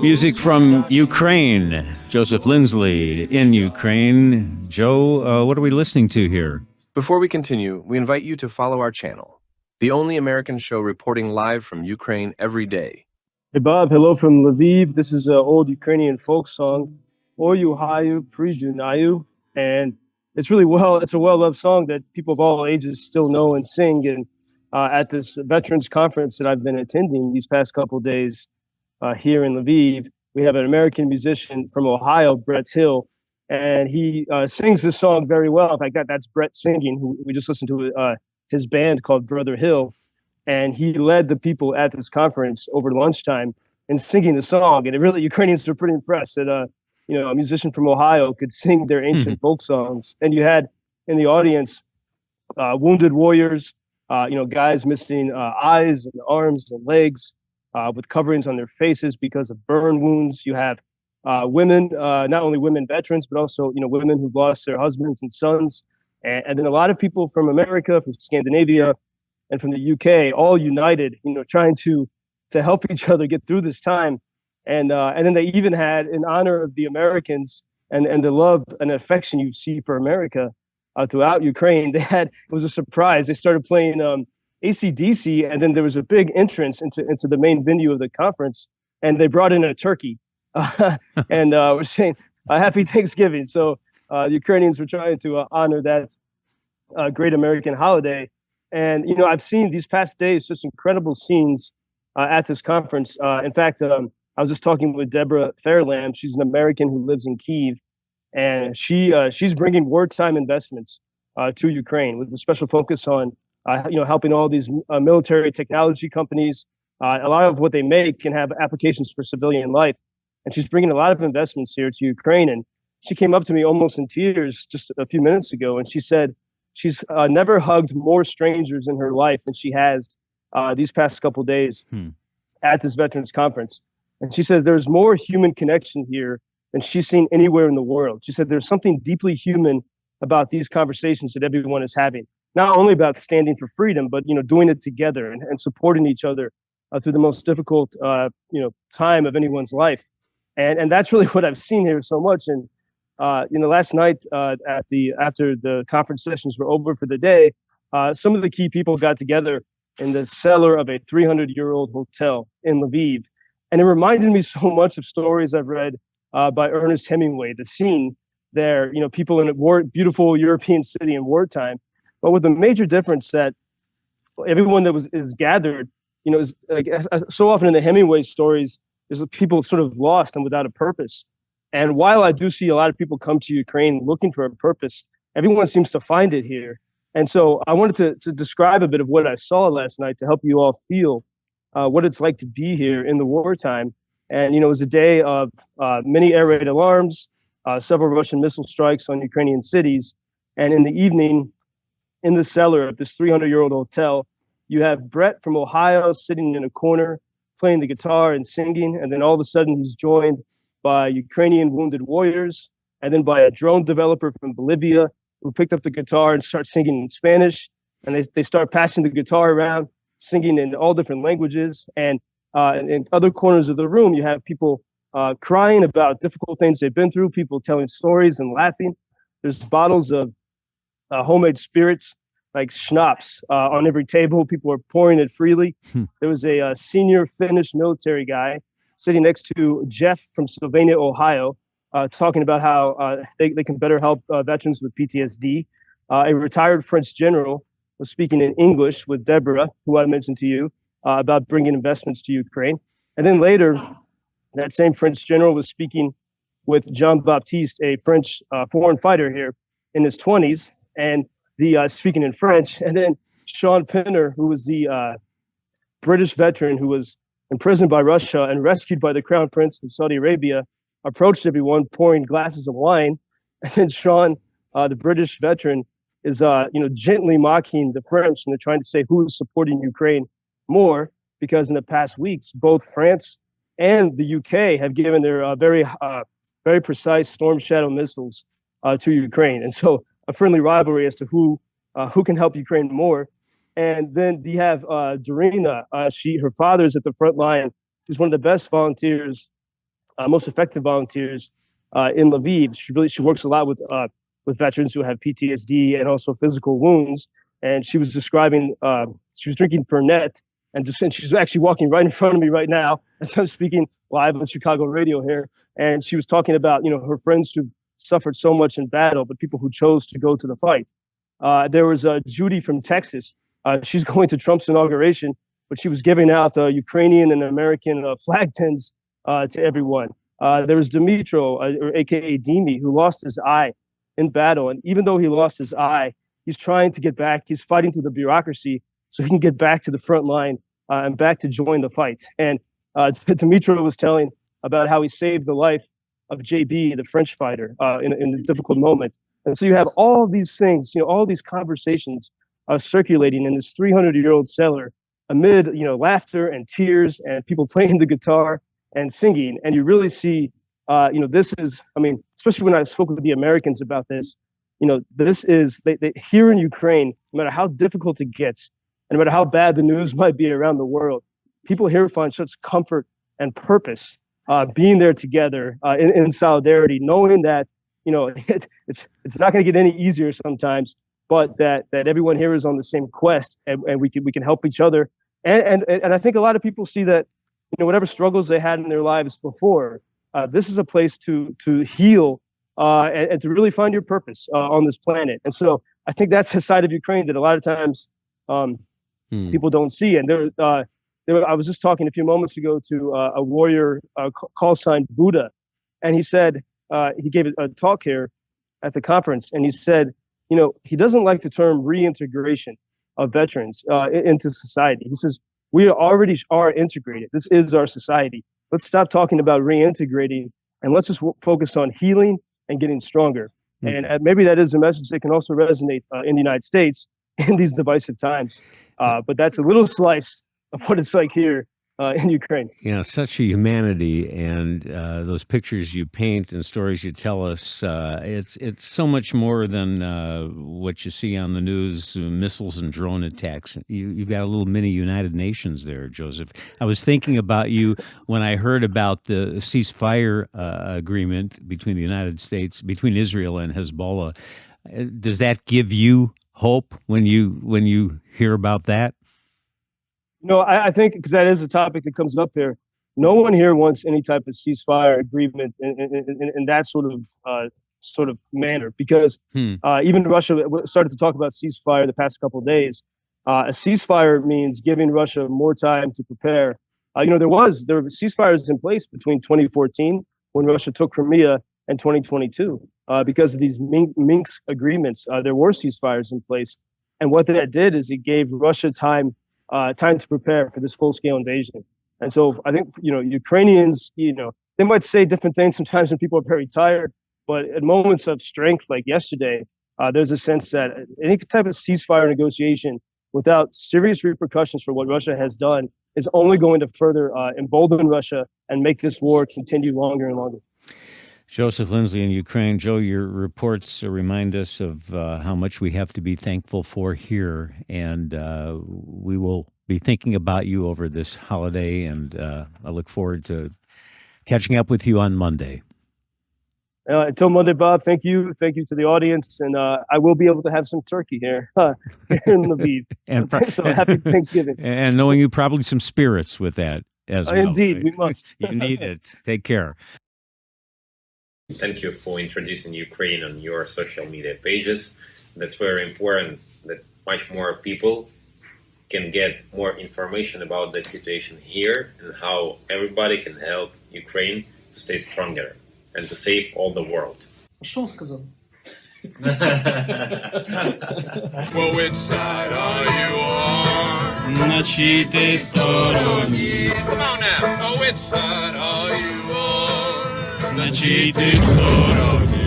Music from Ukraine. Joseph Lindsley in Ukraine. Joe, what are we listening to here? Before we continue, we invite you to follow our channel, the only American show reporting live from Ukraine every day. Hey, Bob. Hello from Lviv. This is an old Ukrainian folk song, Oyu Hayu Prijunayu. And it's a well-loved song that people of all ages still know and sing. And at this veterans conference that I've been attending these past couple of days here in Lviv, we have an American musician from Ohio, Brett Hill, and he sings this song very well. In fact, that's Brett singing, who we just listened to his band called Brother Hill. And he led the people at this conference over lunchtime in singing the song. And Ukrainians were pretty impressed that a musician from Ohio could sing their ancient folk songs. And you had in the audience wounded warriors, guys missing eyes and arms and legs with coverings on their faces because of burn wounds. You have women, not only women veterans, but also, women who've lost their husbands and sons. And then a lot of people from America, from Scandinavia, and from the UK, all united, trying to help each other get through this time. And then they even had, in honor of the Americans and the love and affection you see for America throughout Ukraine, it was a surprise. They started playing AC/DC, and then there was a big entrance into the main venue of the conference, and they brought in a turkey. And we're saying, Happy Thanksgiving. So the Ukrainians were trying to honor that great American holiday. And, I've seen these past days such incredible scenes at this conference. In fact, I was just talking with Deborah Fairlam. She's an American who lives in Kyiv, and she's bringing wartime investments to Ukraine with a special focus on, helping all these military technology companies. A lot of what they make can have applications for civilian life. And she's bringing a lot of investments here to Ukraine. And she came up to me almost in tears just a few minutes ago, and she said, she's never hugged more strangers in her life than she has these past couple of days at this veterans conference. And she says there's more human connection here than she's seen anywhere in the world. She said there's something deeply human about these conversations that everyone is having, not only about standing for freedom, but doing it together and supporting each other through the most difficult time of anyone's life. And that's really what I've seen here so much. And last night after the conference sessions were over for the day, some of the key people got together in the cellar of a 300-year-old hotel in Lviv. And it reminded me so much of stories I've read by Ernest Hemingway, the scene there, people in a beautiful European city in wartime, but with a major difference that everyone that is gathered, is like, so often in the Hemingway stories, is people sort of lost and without a purpose. And while I do see a lot of people come to Ukraine looking for a purpose, everyone seems to find it here. And so I wanted to describe a bit of what I saw last night to help you all feel what it's like to be here in the wartime. And, it was a day of many air raid alarms, several Russian missile strikes on Ukrainian cities. And in the evening, in the cellar of this 300-year-old hotel, you have Brett from Ohio sitting in a corner, playing the guitar and singing. And then all of a sudden he's joined by Ukrainian wounded warriors, and then by a drone developer from Bolivia who picked up the guitar and starts singing in Spanish. And they start passing the guitar around, singing in all different languages. And in other corners of the room, you have people crying about difficult things they've been through, people telling stories and laughing. There's bottles of homemade spirits like schnapps on every table. People are pouring it freely. There was a senior Finnish military guy sitting next to Jeff from Sylvania, Ohio, talking about how they can better help veterans with PTSD. A retired French general was speaking in English with Deborah, who I mentioned to you, about bringing investments to Ukraine. And then later, that same French general was speaking with Jean-Baptiste, a French foreign fighter here in his 20s, and speaking in French. And then Sean Penner, who was the British veteran who was imprisoned by Russia and rescued by the Crown Prince of Saudi Arabia, approached everyone pouring glasses of wine. And then Sean, the British veteran, is gently mocking the French, and they're trying to say who is supporting Ukraine more, because in the past weeks, both France and the UK have given their very precise Storm Shadow missiles to Ukraine. And so a friendly rivalry as to who can help Ukraine more. And then you have Dorina. Her father's at the front line. She's one of the best volunteers most effective volunteers in Lviv. She works a lot with veterans who have PTSD and also physical wounds. And she was describing she was drinking Fernet, and she's actually walking right in front of me right now as I'm speaking live on Chicago radio here. And she was talking about her friends who suffered so much in battle, but people who chose to go to the fight. There was Judy from Texas. She's going to Trump's inauguration, but she was giving out Ukrainian and American flag pins to everyone. There was Dimitro, or AKA Dimi, who lost his eye in battle. And even though he lost his eye, he's trying to get back. He's fighting through the bureaucracy so he can get back to the front line and back to join the fight. And Dimitro was telling about how he saved the life of JB, the French fighter, in a difficult moment. And so you have all these things, all these conversations circulating in this 300-year-old cellar amid, laughter and tears and people playing the guitar and singing. And you really see, this is, especially when I spoke with the Americans about this, this is, they here in Ukraine, no matter how difficult it gets, and no matter how bad the news might be around the world, people here find such comfort and purpose being there together in solidarity, knowing that, it's not going to get any easier sometimes, but that everyone here is on the same quest, and we can help each other. And I think a lot of people see that, whatever struggles they had in their lives before, this is a place to heal and to really find your purpose on this planet. And so I think that's a side of Ukraine that a lot of times people don't see. And I was just talking a few moments ago to a warrior call sign Buddha, and he said, he gave a talk here at the conference, and he said, he doesn't like the term reintegration of veterans into society. He says, we already are integrated. This is our society. Let's stop talking about reintegrating, and let's just focus on healing and getting stronger. And maybe that is a message that can also resonate in the United States in these divisive times. But that's a little slice of what it's like here in Ukraine. Such a humanity, and those pictures you paint and stories you tell us, it's so much more than what you see on the news, missiles and drone attacks. You've got a little mini United Nations there, Joseph. I was thinking about you when I heard about the ceasefire agreement between the United States, between Israel and Hezbollah. Does that give you hope when you hear about that? No, I think, because that is a topic that comes up here, no one here wants any type of ceasefire agreement in that sort of manner, because even Russia started to talk about ceasefire the past couple of days. A ceasefire means giving Russia more time to prepare. There were ceasefires in place between 2014, when Russia took Crimea, and 2022. Because of these Minsk agreements, there were ceasefires in place. And what that did is it gave Russia time to prepare for this full-scale invasion. And so I think, Ukrainians, they might say different things sometimes when people are very tired, but at moments of strength like yesterday, there's a sense that any type of ceasefire negotiation without serious repercussions for what Russia has done is only going to further embolden Russia and make this war continue longer and longer. Joseph Lindsley in Ukraine. Joe, your reports remind us of how much we have to be thankful for here, and we will be thinking about you over this holiday, and I look forward to catching up with you on Monday. Until Monday, Bob, thank you to the audience, and I will be able to have some turkey here in Lviv. And so happy Thanksgiving. And knowing you, probably some spirits with that as well. Indeed, we must. You need it. Take care. Thank you for introducing Ukraine on your social media pages. That's very important, that much more people can get more information about the situation here and how everybody can help Ukraine to stay stronger and to save all the world. Что он сказал? Well, which side are you on? На чьей ты стороне? Come on now. Oh, which side are you on? На чьей ты стороне?